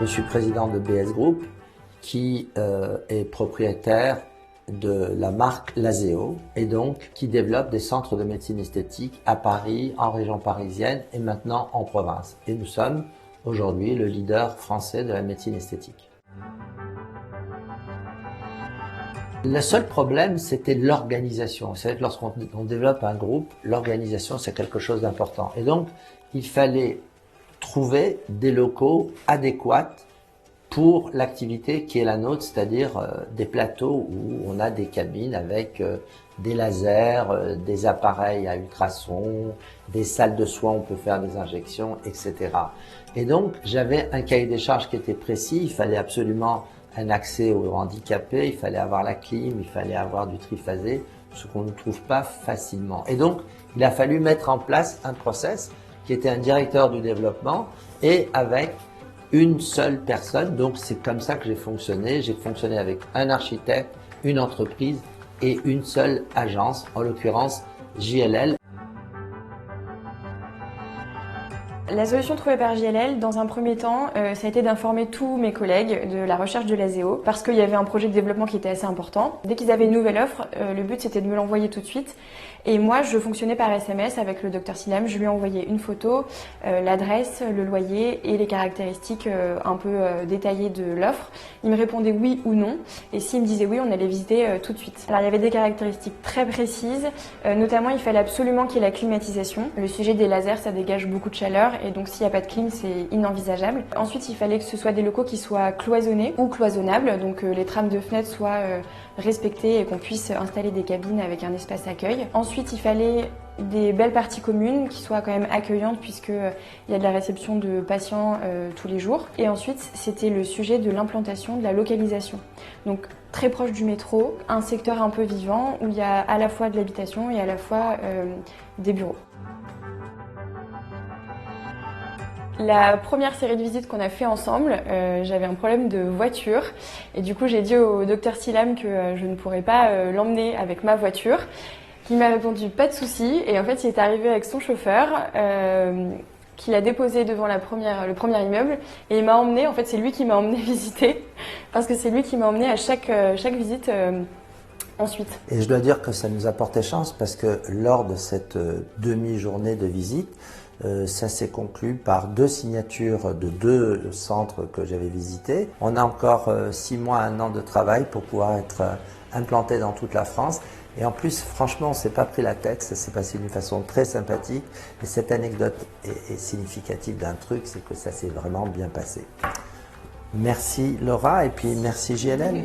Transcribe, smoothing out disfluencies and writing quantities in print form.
Je suis président de BS Group qui est propriétaire de la marque Lazeo et donc qui développe des centres de médecine esthétique à Paris, en région parisienne et maintenant en province. Et nous sommes aujourd'hui le leader français de la médecine esthétique. Le seul problème, c'était l'organisation. Vous savez que lorsqu'on développe un groupe, l'organisation, c'est quelque chose d'important. Et donc, il fallait trouver des locaux adéquats pour l'activité qui est la nôtre, c'est-à-dire des plateaux où on a des cabines avec des lasers, des appareils à ultrasons, des salles de soins où on peut faire des injections, etc. Et donc, j'avais un cahier des charges qui était précis. Il fallait absolument un accès aux handicapés, il fallait avoir la clim, il fallait avoir du triphasé, ce qu'on ne trouve pas facilement. Et donc, il a fallu mettre en place un process qui était un directeur du développement et avec une seule personne. Donc, c'est comme ça que j'ai fonctionné. J'ai fonctionné avec un architecte, une entreprise et une seule agence, en l'occurrence JLL. La solution trouvée par JLL, dans un premier temps, ça a été d'informer tous mes collègues de la recherche de Lazeo parce qu'il y avait un projet de développement qui était assez important. Dès qu'ils avaient une nouvelle offre, le but c'était de me l'envoyer tout de suite. Et moi, je fonctionnais par SMS avec le Dr Silam. Je lui envoyais une photo, l'adresse, le loyer et les caractéristiques un peu détaillées de l'offre. Il me répondait oui ou non. Et s'il me disait oui, on allait visiter tout de suite. Alors, il y avait des caractéristiques très précises. Notamment, il fallait absolument qu'il y ait la climatisation. Le sujet des lasers, ça dégage beaucoup de chaleur. Et donc, s'il n'y a pas de clim, c'est inenvisageable. Ensuite, il fallait que ce soit des locaux qui soient cloisonnés ou cloisonnables. Donc, les trames de fenêtres soient respectées et qu'on puisse installer des cabines avec un espace accueil. Ensuite, il fallait des belles parties communes qui soient quand même accueillantes puisqu'il y a de la réception de patients tous les jours. Et ensuite, c'était le sujet de l'implantation, de la localisation. Donc, très proche du métro, un secteur un peu vivant où il y a à la fois de l'habitation et à la fois des bureaux. La première série de visites qu'on a fait ensemble, j'avais un problème de voiture et du coup j'ai dit au docteur Silam que je ne pourrais pas l'emmener avec ma voiture. Il m'a répondu pas de souci et en fait il est arrivé avec son chauffeur qui l'a déposé devant le premier immeuble et il m'a emmené, en fait c'est lui qui m'a emmené visiter parce que c'est lui qui m'a emmené à chaque visite ensuite. Et je dois dire que ça nous a porté chance parce que lors de cette demi-journée de visite, ça s'est conclu par 2 signatures de 2 centres que j'avais visités. On a encore 6 mois, 1 an de travail pour pouvoir être implanté dans toute la France. Et en plus, franchement, on ne s'est pas pris la tête, ça s'est passé d'une façon très sympathique. Et cette anecdote est significative d'un truc, c'est que ça s'est vraiment bien passé. Merci Laura et puis merci JLL.